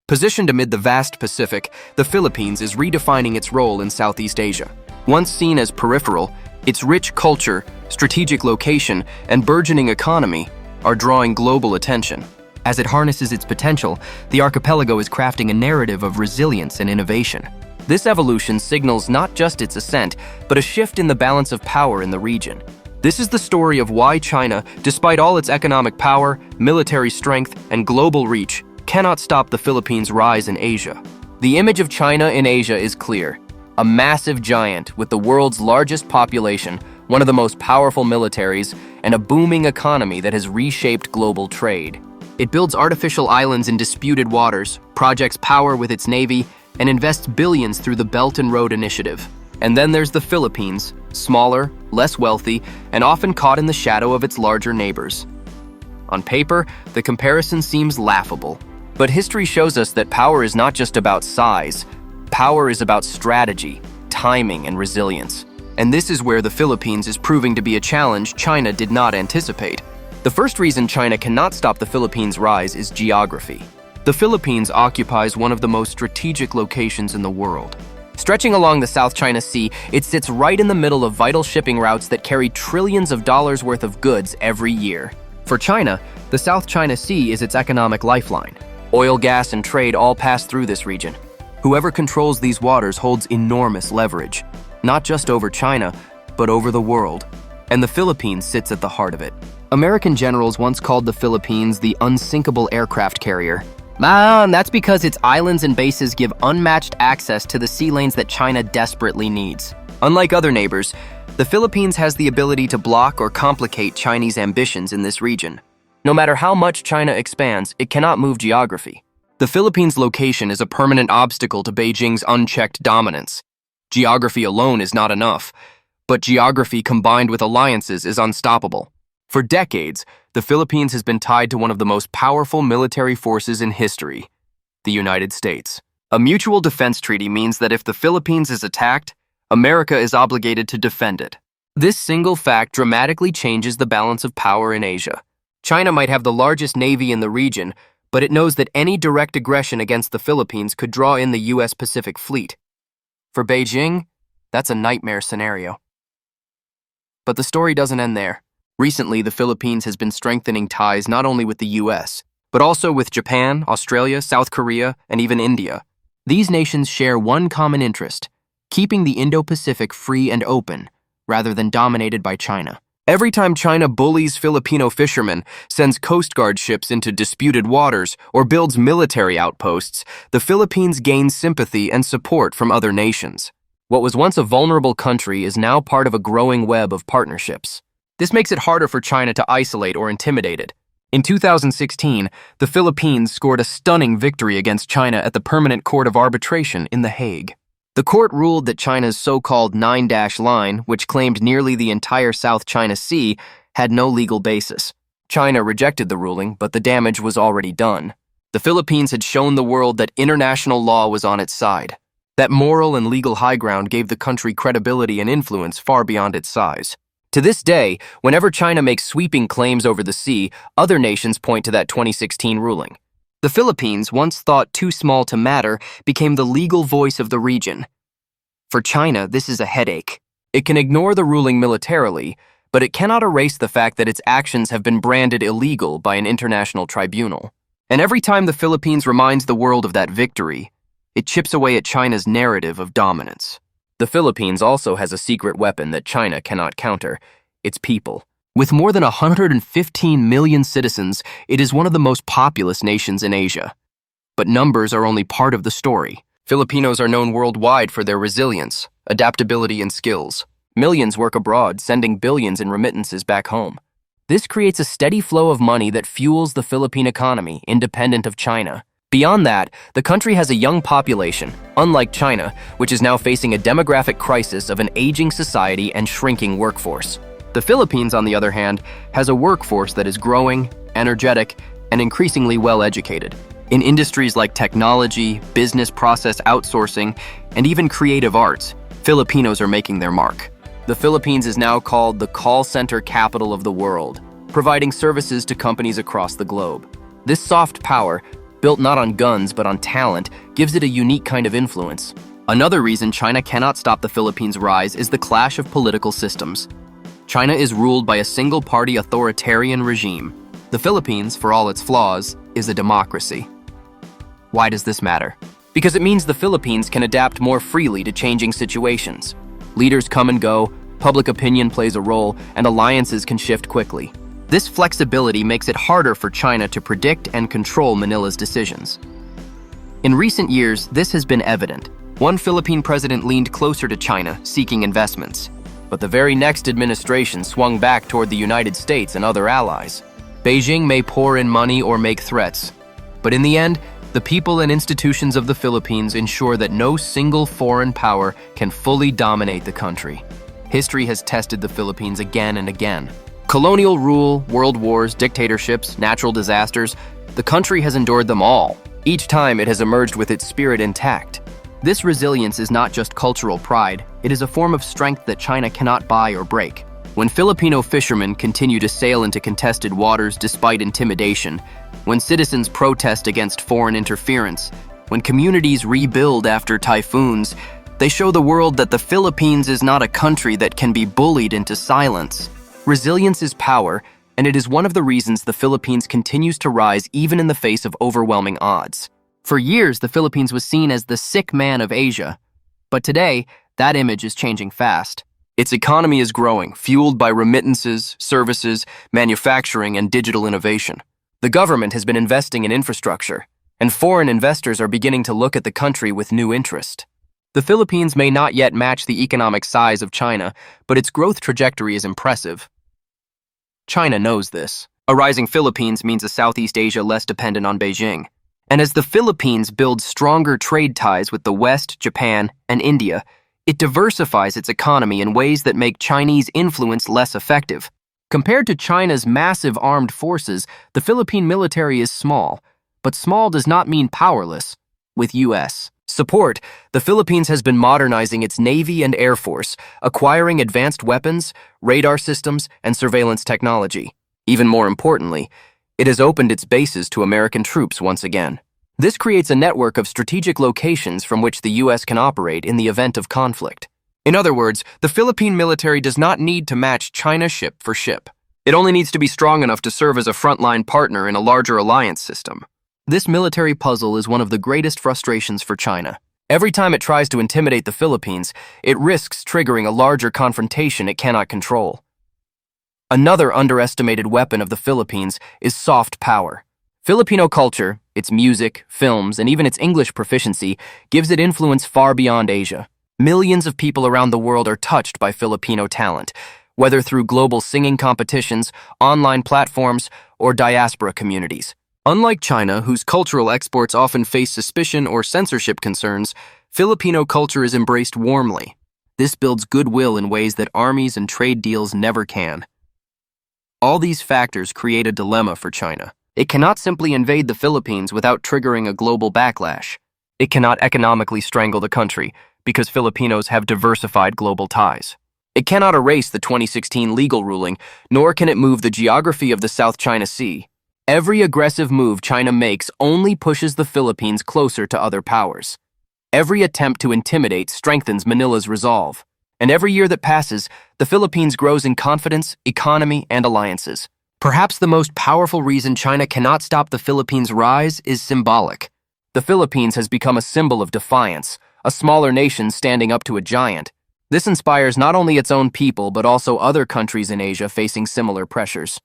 Positioned amid the vast Pacific, the Philippines is redefining its role in Southeast Asia. Once seen as peripheral, its rich culture, strategic location, and burgeoning economy are drawing global attention. As it harnesses its potential, the archipelago is crafting a narrative of resilience and innovation. This evolution signals not just its ascent, but a shift in the balance of power in the region. This is the story of why China, despite all its economic power, military strength, and global reach, cannot stop the Philippines' rise in Asia. The image of China in Asia is clear: a massive giant with the world's largest population, one of the most powerful militaries, and a booming economy that has reshaped global trade. It builds artificial islands in disputed waters, projects power with its navy, and invests billions through the Belt and Road Initiative. And then there's the Philippines, smaller, less wealthy, and often caught in the shadow of its larger neighbors. On paper, the comparison seems laughable. But history shows us that power is not just about size. Power is about strategy, timing, and resilience. And this is where the Philippines is proving to be a challenge China did not anticipate. The first reason China cannot stop the Philippines' rise is geography. The Philippines occupies one of the most strategic locations in the world. Stretching along the South China Sea, it sits right in the middle of vital shipping routes that carry trillions of dollars worth of goods every year. For China, the South China Sea is its economic lifeline. Oil, gas, and trade all pass through this region. Whoever controls these waters holds enormous leverage, not just over China, but over the world. And the Philippines sits at the heart of it. American generals once called the Philippines the unsinkable aircraft carrier. That's because its islands and bases give unmatched access to the sea lanes that China desperately needs. Unlike other neighbors, the Philippines has the ability to block or complicate Chinese ambitions in this region. No matter how much China expands, it cannot move geography. The Philippines' location is a permanent obstacle to Beijing's unchecked dominance. Geography alone is not enough, but geography combined with alliances is unstoppable. For decades, the Philippines has been tied to one of the most powerful military forces in history, the United States. A mutual defense treaty means that if the Philippines is attacked, America is obligated to defend it. This single fact dramatically changes the balance of power in Asia. China might have the largest navy in the region, but it knows that any direct aggression against the Philippines could draw in the U.S. Pacific Fleet. For Beijing, that's a nightmare scenario. But the story doesn't end there. Recently, the Philippines has been strengthening ties not only with the U.S., but also with Japan, Australia, South Korea, and even India. These nations share one common interest: keeping the Indo-Pacific free and open, rather than dominated by China. Every time China bullies Filipino fishermen, sends Coast Guard ships into disputed waters, or builds military outposts, the Philippines gains sympathy and support from other nations. What was once a vulnerable country is now part of a growing web of partnerships. This makes it harder for China to isolate or intimidate it. In 2016, the Philippines scored a stunning victory against China at the Permanent Court of Arbitration in The Hague. The court ruled that China's so-called nine-dash line, which claimed nearly the entire South China Sea, had no legal basis. China rejected the ruling, but the damage was already done. The Philippines had shown the world that international law was on its side. That moral and legal high ground gave the country credibility and influence far beyond its size. To this day, whenever China makes sweeping claims over the sea, other nations point to that 2016 ruling. The Philippines, once thought too small to matter, became the legal voice of the region. For China, this is a headache. It can ignore the ruling militarily, but it cannot erase the fact that its actions have been branded illegal by an international tribunal. And every time the Philippines reminds the world of that victory, it chips away at China's narrative of dominance. The Philippines also has a secret weapon that China cannot counter: its people. With more than 115 million citizens, it is one of the most populous nations in Asia. But numbers are only part of the story. Filipinos are known worldwide for their resilience, adaptability, and skills. Millions work abroad, sending billions in remittances back home. This creates a steady flow of money that fuels the Philippine economy, independent of China. Beyond that, the country has a young population, unlike China, which is now facing a demographic crisis of an aging society and shrinking workforce. The Philippines, on the other hand, has a workforce that is growing, energetic, and increasingly well-educated. In industries like technology, business process outsourcing, and even creative arts, Filipinos are making their mark. The Philippines is now called the call center capital of the world, providing services to companies across the globe. This soft power, built not on guns but on talent, gives it a unique kind of influence. Another reason China cannot stop the Philippines' rise is the clash of political systems. China is ruled by a single-party authoritarian regime. The Philippines, for all its flaws, is a democracy. Why does this matter? Because it means the Philippines can adapt more freely to changing situations. Leaders come and go, public opinion plays a role, and alliances can shift quickly. This flexibility makes it harder for China to predict and control Manila's decisions. In recent years, this has been evident. One Philippine president leaned closer to China, seeking investments. But the very next administration swung back toward the United States and other allies. Beijing may pour in money or make threats, but in the end, the people and institutions of the Philippines ensure that no single foreign power can fully dominate the country. History has tested the Philippines again and again. Colonial rule, world wars, dictatorships, natural disasters, the country has endured them all. Each time it has emerged with its spirit intact. This resilience is not just cultural pride, it is a form of strength that China cannot buy or break. When Filipino fishermen continue to sail into contested waters despite intimidation, when citizens protest against foreign interference, when communities rebuild after typhoons, they show the world that the Philippines is not a country that can be bullied into silence. Resilience is power, and it is one of the reasons the Philippines continues to rise even in the face of overwhelming odds. For years, the Philippines was seen as the sick man of Asia, but today, that image is changing fast. Its economy is growing, fueled by remittances, services, manufacturing, and digital innovation. The government has been investing in infrastructure, and foreign investors are beginning to look at the country with new interest. The Philippines may not yet match the economic size of China, but its growth trajectory is impressive. China knows this. A rising Philippines means a Southeast Asia less dependent on Beijing. And as the Philippines builds stronger trade ties with the West, Japan, and India, it diversifies its economy in ways that make Chinese influence less effective. Compared to China's massive armed forces, the Philippine military is small, but small does not mean powerless. With U.S. support, the Philippines has been modernizing its Navy and Air Force, acquiring advanced weapons, radar systems, and surveillance technology. Even more importantly, it has opened its bases to American troops once again. This creates a network of strategic locations from which the U.S. can operate in the event of conflict. In other words, the Philippine military does not need to match China ship for ship. It only needs to be strong enough to serve as a frontline partner in a larger alliance system. This military puzzle is one of the greatest frustrations for China. Every time it tries to intimidate the Philippines, it risks triggering a larger confrontation it cannot control. Another underestimated weapon of the Philippines is soft power. Filipino culture, its music, films, and even its English proficiency gives it influence far beyond Asia. Millions of people around the world are touched by Filipino talent, whether through global singing competitions, online platforms, or diaspora communities. Unlike China, whose cultural exports often face suspicion or censorship concerns, Filipino culture is embraced warmly. This builds goodwill in ways that armies and trade deals never can. All these factors create a dilemma for China. It cannot simply invade the Philippines without triggering a global backlash. It cannot economically strangle the country because Filipinos have diversified global ties. It cannot erase the 2016 legal ruling, nor can it move the geography of the South China Sea. Every aggressive move China makes only pushes the Philippines closer to other powers. Every attempt to intimidate strengthens Manila's resolve. And every year that passes, the Philippines grows in confidence, economy, and alliances. Perhaps the most powerful reason China cannot stop the Philippines' rise is symbolic. The Philippines has become a symbol of defiance, a smaller nation standing up to a giant. This inspires not only its own people but also other countries in Asia facing similar pressures.